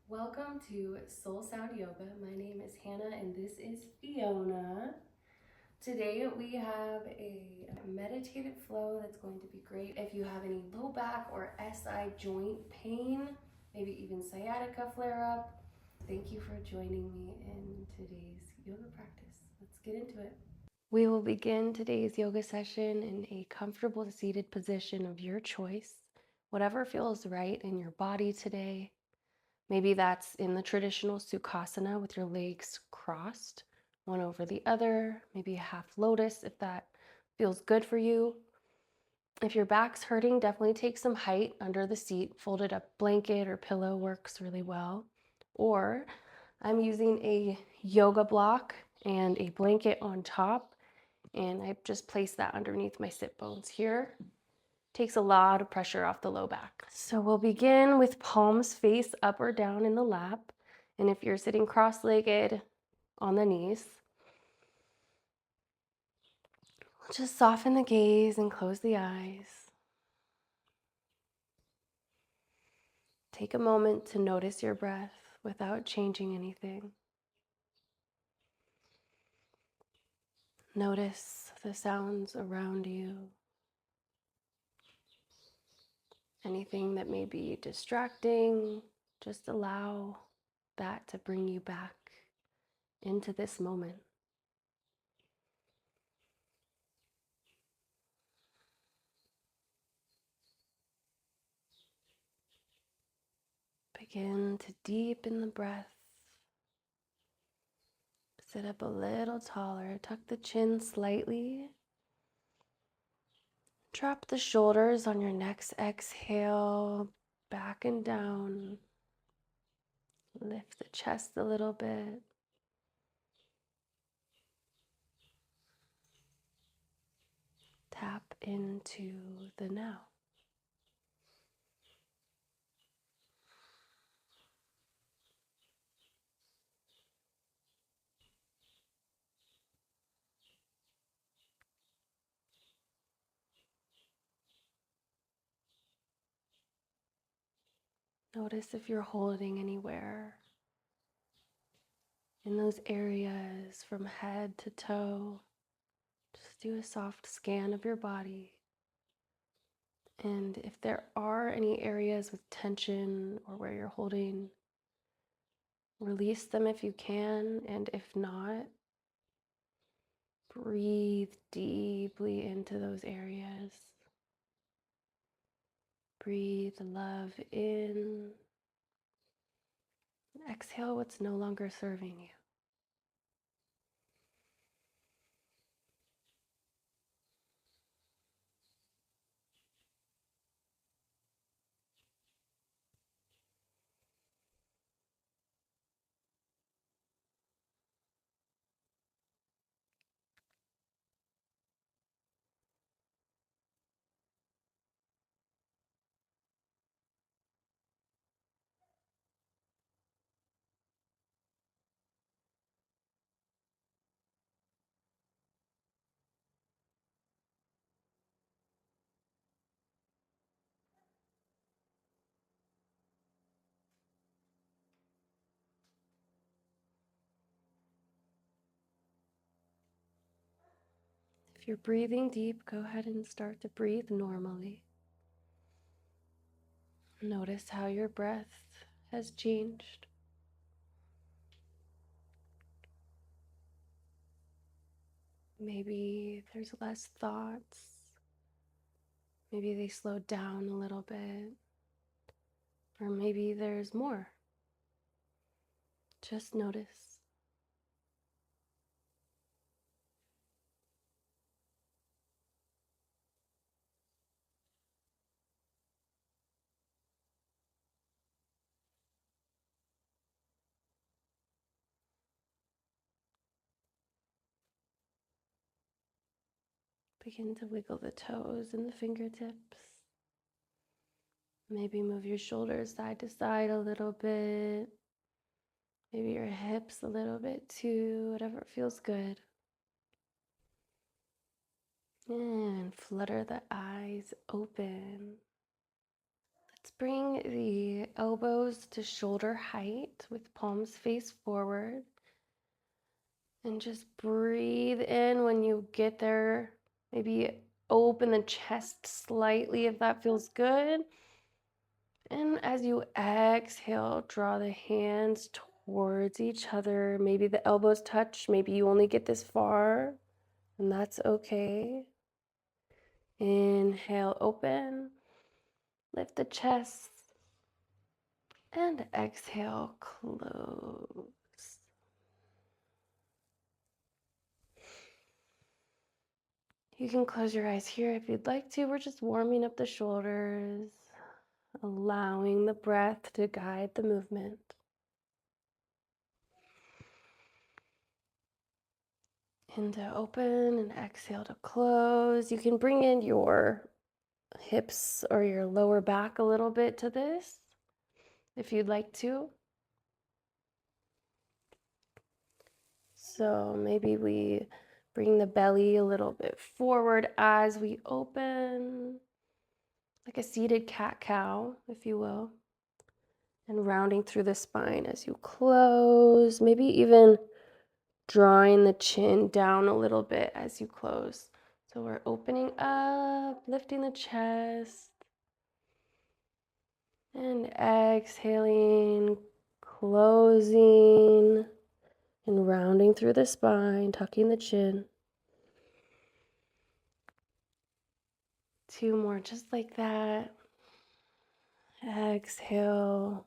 Welcome to Soul Sound Yoga. My name is Hannah and this is Fiona. Today we have a meditative flow that's going to be great if you have any low back or SI joint pain, maybe even sciatica flare up. Thank you for joining me in today's yoga practice. Let's get into it. We will begin today's yoga session in a comfortable seated position of your choice, whatever feels right in your body today. Maybe that's in the traditional Sukhasana with your legs crossed, one over the other, maybe a half lotus if that feels good for you. If your back's hurting, definitely take some height under the seat. Folded up blanket or pillow works really well. Or I'm using a yoga block and a blanket on top, and I just placed that underneath my sit bones here. Takes a lot of pressure off the low back. So we'll begin with palms face up or down in the lap. And if you're sitting cross-legged on the knees, just soften the gaze and close the eyes. Take a moment to notice your breath without changing anything. Notice the sounds around you. Anything that may be distracting, just allow that to bring you back into this moment. Begin to deepen the breath. Sit up a little taller. Tuck the chin slightly. Drop the shoulders on your next exhale, back and down. Lift the chest a little bit. Tap into the now. Notice if you're holding anywhere in those areas from head to toe. Just do a soft scan of your body. And if there are any areas with tension or where you're holding, release them if you can. And if not, breathe deeply into those areas. Breathe love in. Exhale what's no longer serving you. If you're breathing deep, go ahead and start to breathe normally. Notice how your breath has changed. Maybe there's less thoughts. Maybe they slowed down a little bit. Or maybe there's more. Just notice. Begin to wiggle the toes and the fingertips. Maybe move your shoulders side to side a little bit. Maybe your hips a little bit too, whatever feels good. And flutter the eyes open. Let's bring the elbows to shoulder height with palms face forward. And just breathe in when you get there. Maybe open the chest slightly if that feels good. And as you exhale, draw the hands towards each other. Maybe the elbows touch. Maybe you only get this far, and that's okay. Inhale, open. Lift the chest. And exhale, close. You can close your eyes here if you'd like to. We're just warming up the shoulders, allowing the breath to guide the movement. And to open and exhale to close. You can bring in your hips or your lower back a little bit to this if you'd like to. So maybe we bring the belly a little bit forward as we open, like a seated cat-cow, if you will. And rounding through the spine as you close, maybe even drawing the chin down a little bit as you close. So we're opening up, lifting the chest, and exhaling, closing, and rounding through the spine, tucking the chin. 2 more just like that. Exhale.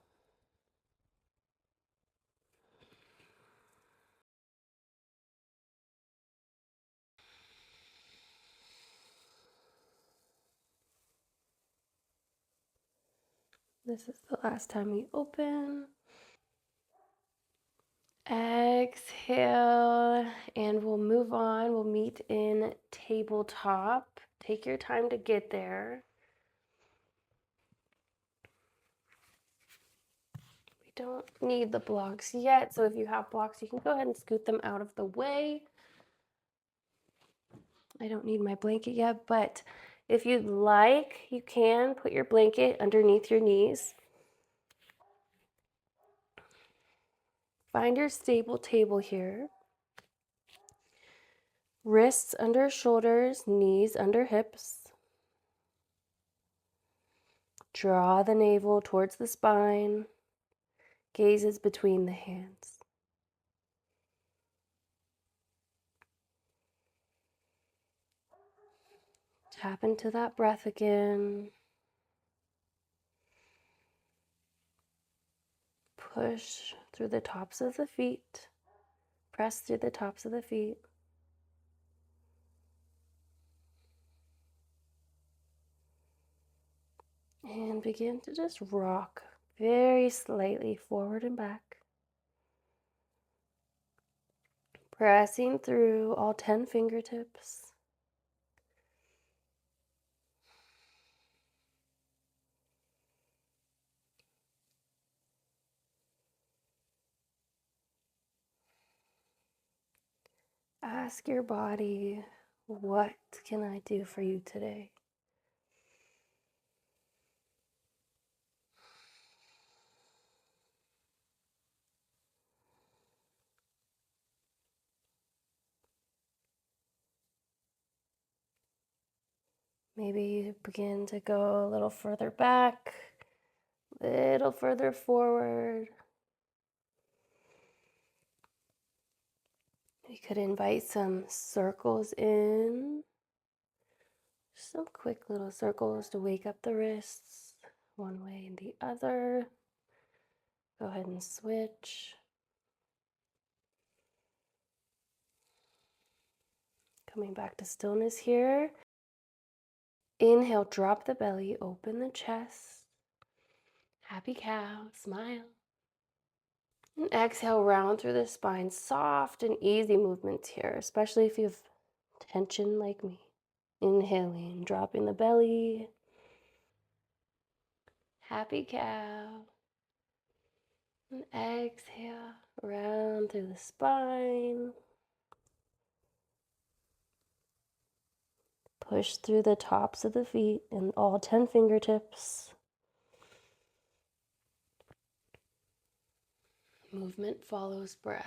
This is the last time we open. Exhale, and we'll move on. We'll meet in tabletop. Take your time to get there. We don't need the blocks yet, so if you have blocks, you can go ahead and scoot them out of the way. I don't need my blanket yet, but if you'd like, you can put your blanket underneath your knees. Find your stable table here. Wrists under shoulders, knees under hips. Draw the navel towards the spine. Gazes between the hands. Tap into that breath again. Push through the tops of the feet. Press through the tops of the feet. And begin to just rock very slightly forward and back. Pressing through all 10 fingertips. Ask your body, what can I do for you today? Maybe you begin to go a little further back, a little further forward. We could invite some circles in. Some quick little circles to wake up the wrists, one way and the other. Go ahead and switch. Coming back to stillness here. Inhale, drop the belly, open the chest. Happy cow, smile. And exhale, round through the spine. Soft and easy movements here, especially if you have tension like me. Inhaling, dropping the belly. Happy cow. And exhale, round through the spine. Push through the tops of the feet and all 10 fingertips. Movement follows breath.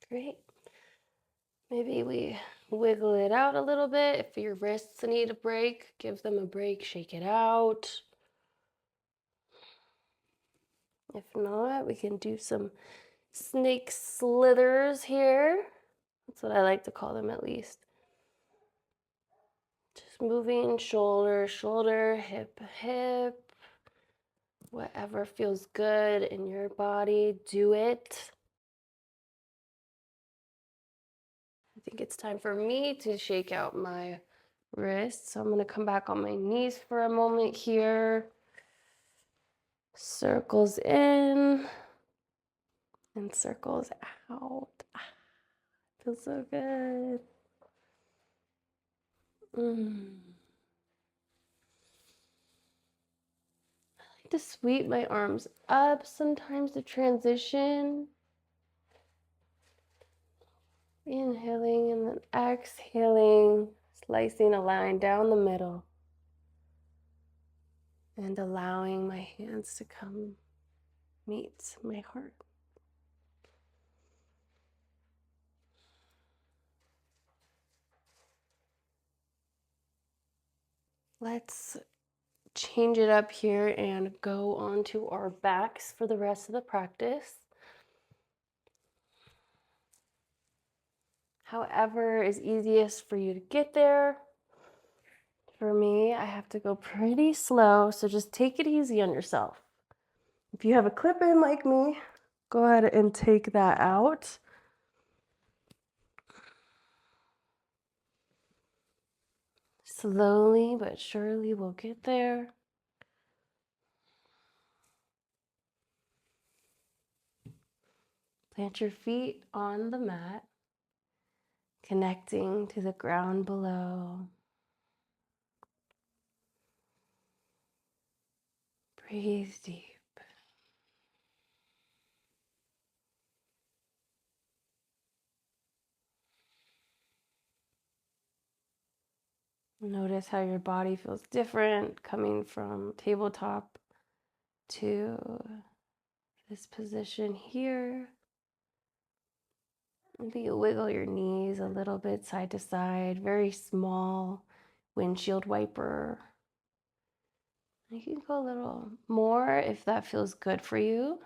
Great. Maybe we wiggle it out a little bit. If your wrists need a break, give them a break, shake it out. If not, we can do some snake slithers here. That's what I like to call them, at least. Just moving shoulder, shoulder, hip, hip. Whatever feels good in your body, do it. I think it's time for me to shake out my wrists. So I'm going to come back on my knees for a moment here. Circles in and circles out. Feels so good. I like to sweep my arms up sometimes to transition. Inhaling and then exhaling, slicing a line down the middle. And allowing my hands to come meet my heart. Let's change it up here and go onto our backs for the rest of the practice. However is easiest for you to get there. For me, I have to go pretty slow, so just take it easy on yourself. If you have a clip in like me, go ahead and take that out. Slowly but surely we'll get there. Plant your feet on the mat, connecting to the ground below. Breathe deep. Notice how your body feels different coming from tabletop to this position here. Maybe you wiggle your knees a little bit side to side, very small windshield wiper. You can go a little more if that feels good for you.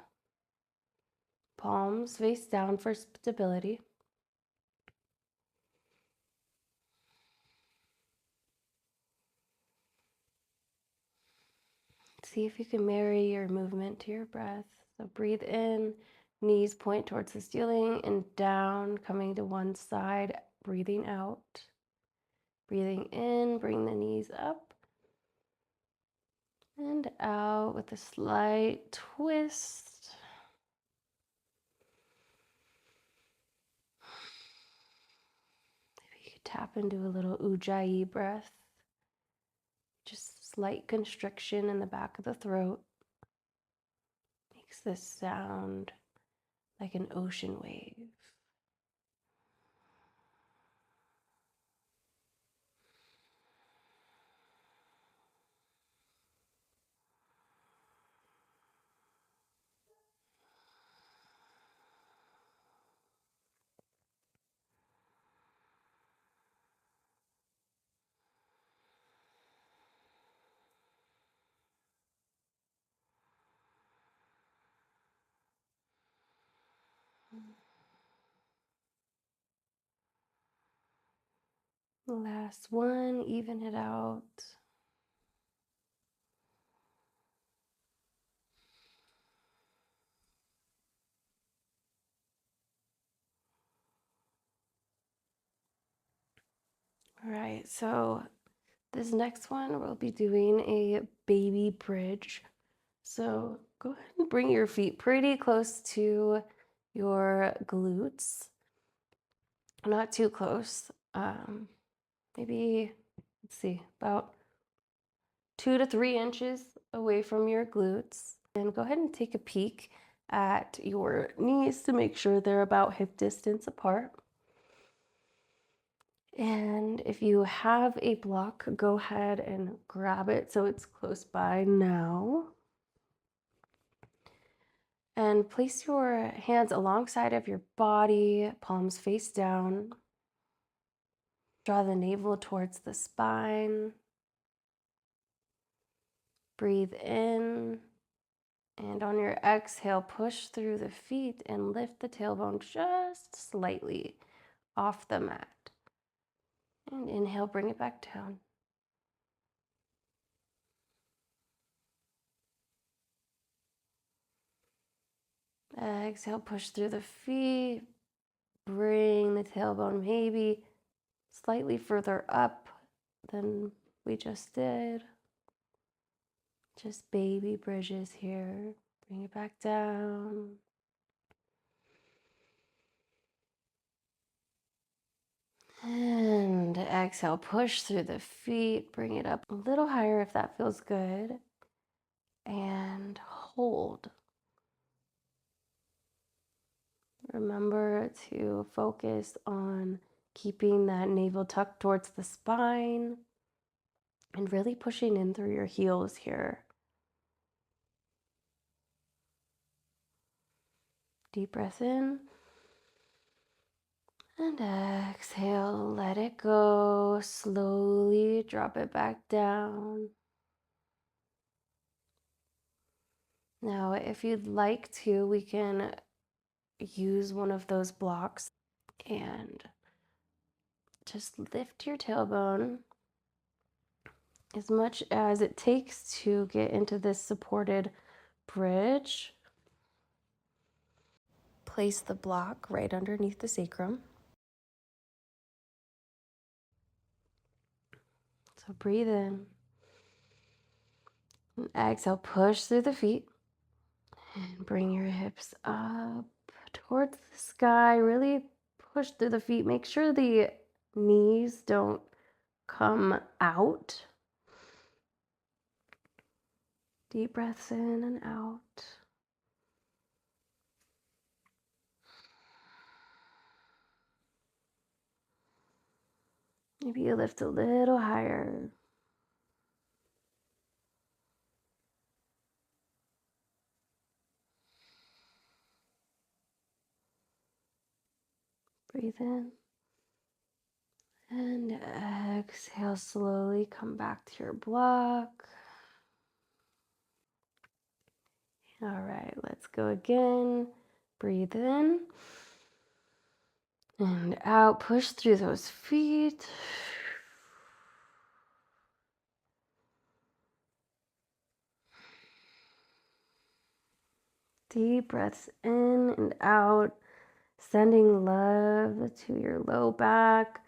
Palms face down for stability. See if you can marry your movement to your breath. So breathe in, knees point towards the ceiling, and down, coming to one side, breathing out. Breathing in, bring the knees up and out with a slight twist. Maybe you could tap into a little ujjayi breath. Just slight constriction in the back of the throat. Makes this sound like an ocean wave. Last one, even it out. All right, so this next one we'll be doing a baby bridge. So go ahead and bring your feet pretty close to your glutes. Not too close. Maybe, let's see, about 2 to 3 inches away from your glutes. And go ahead and take a peek at your knees to make sure they're about hip distance apart. And if you have a block, go ahead and grab it so it's close by now. And place your hands alongside of your body, palms face down. Draw the navel towards the spine. Breathe in. And on your exhale, push through the feet and lift the tailbone just slightly off the mat. And inhale, bring it back down. Exhale, push through the feet. Bring the tailbone maybe slightly further up than we just did. Just baby bridges here. Bring it back down. And exhale, push through the feet. Bring it up a little higher if that feels good. And hold. Remember to focus on keeping that navel tucked towards the spine and really pushing in through your heels here. Deep breath in. And exhale, let it go. Slowly drop it back down. Now, if you'd like to, we can use one of those blocks and just lift your tailbone as much as it takes to get into this supported bridge. Place the block right underneath the sacrum. So breathe in. And exhale, push through the feet. And bring your hips up towards the sky. Really push through the feet. Make sure the knees don't come out. Deep breaths in and out. Maybe you lift a little higher. Breathe in. And exhale, slowly come back to your block. All right, let's go again. Breathe in. And out, push through those feet. Deep breaths in and out, sending love to your low back,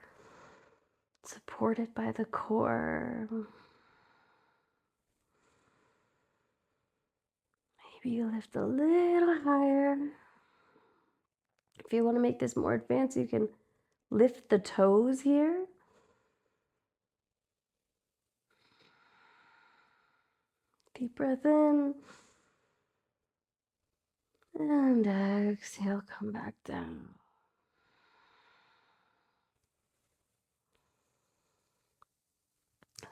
supported by the core. Maybe you lift a little higher. If you want to make this more advanced, you can lift the toes here. Deep breath in. And exhale, come back down.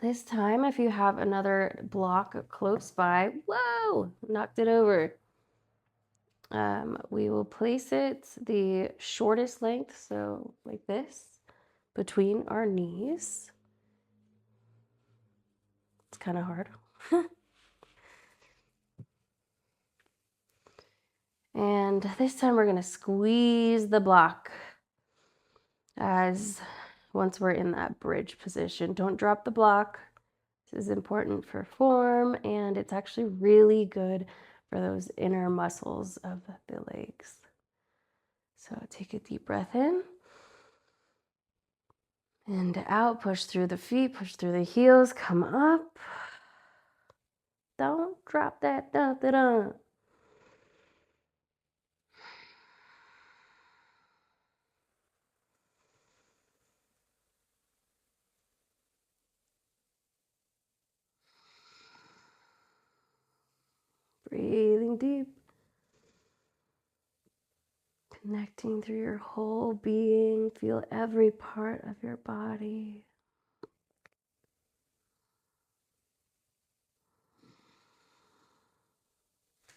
This time, if you have another block close by, whoa, knocked it over. We will place it the shortest length, so like this, between our knees. It's kind of hard. And this time we're going to squeeze the block as once we're in that bridge position. Don't drop the block. This is important for form, and it's actually really good for those inner muscles of the legs. So take a deep breath in and out. Push through the feet, push through the heels, come up. Don't drop that. Dun, dun, dun. Breathing deep. Connecting through your whole being. Feel every part of your body.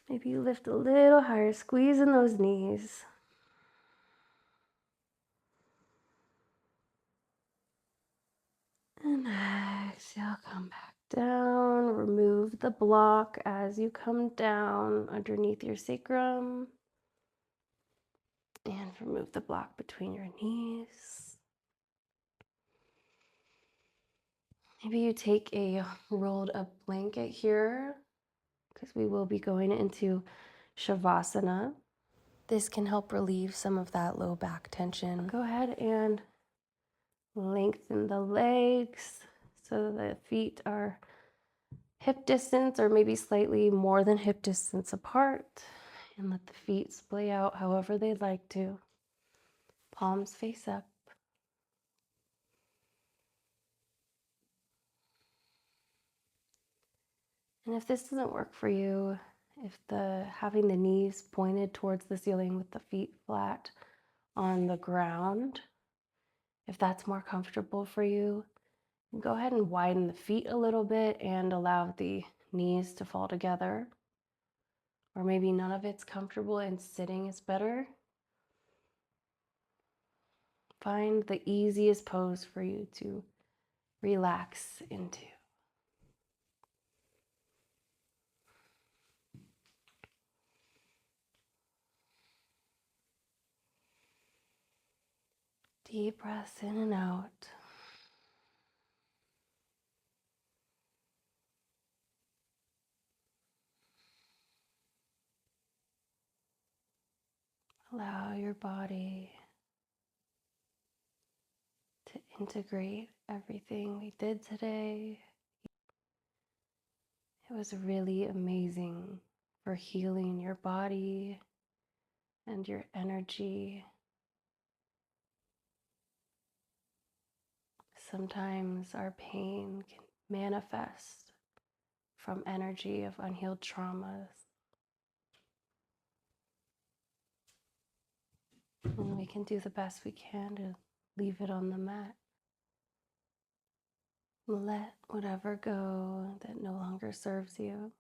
Maybe you lift a little higher, squeezing those knees. And exhale, come back down. Remove the block as you come down underneath your sacrum. And remove the block between your knees. Maybe you take a rolled up blanket here because we will be going into Shavasana. This can help relieve some of that low back tension. Go ahead and lengthen the legs so the feet are hip distance or maybe slightly more than hip distance apart, and let the feet splay out however they'd like to. Palms face up. And if this doesn't work for you, if having the knees pointed towards the ceiling with the feet flat on the ground, if that's more comfortable for you, go ahead and widen the feet a little bit and allow the knees to fall together. Or maybe none of it's comfortable and sitting is better. Find the easiest pose for you to relax into. Deep breaths in and out. Allow your body to integrate everything we did today. It was really amazing for healing your body and your energy. Sometimes our pain can manifest from energy of unhealed traumas. And we can do the best we can to leave it on the mat. Let whatever go that no longer serves you.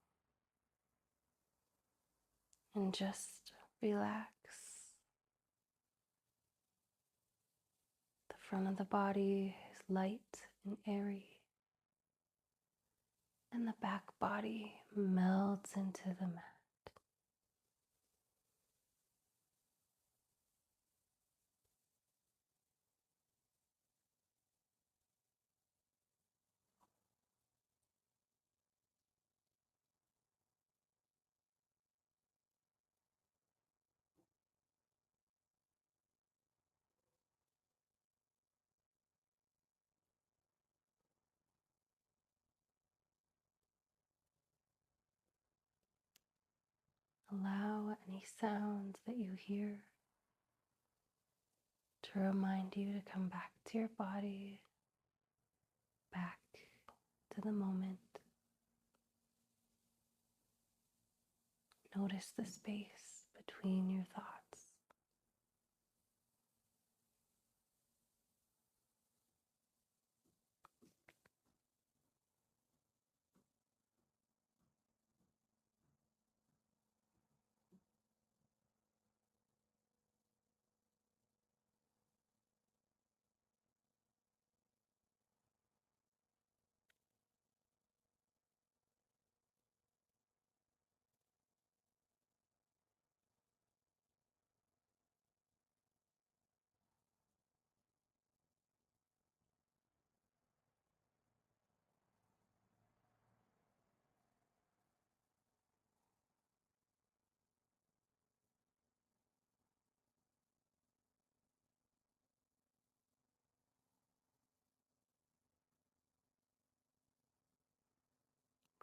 And just relax. The front of the body is light and airy. And the back body melts into the mat. Allow any sounds that you hear to remind you to come back to your body, back to the moment. Notice the space between your thoughts.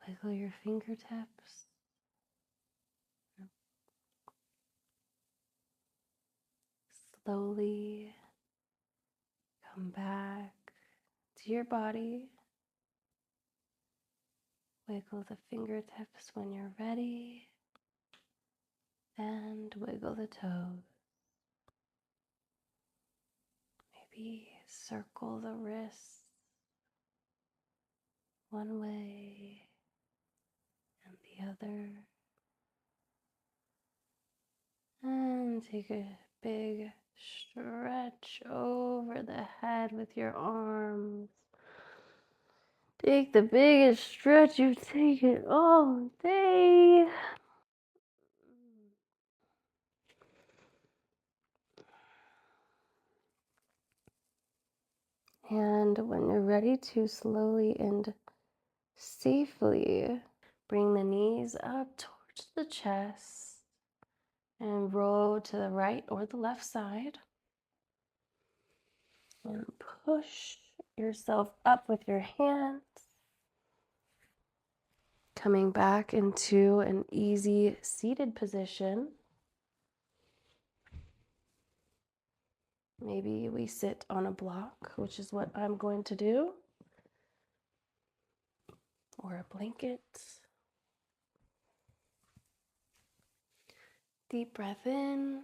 Wiggle your fingertips. Slowly come back to your body. Wiggle the fingertips when you're ready. And wiggle the toes. Maybe circle the wrists one way and the other. And take a big stretch over the head with your arms. Take the biggest stretch you've taken all day. And when you're ready to slowly and safely bring the knees up towards the chest and roll to the right or the left side. And push yourself up with your hands. Coming back into an easy seated position. Maybe we sit on a block, which is what I'm going to do, or a blanket. Deep breath in.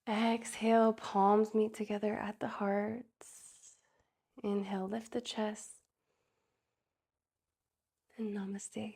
Exhale, palms meet together at the heart. Inhale, lift the chest. And namaste.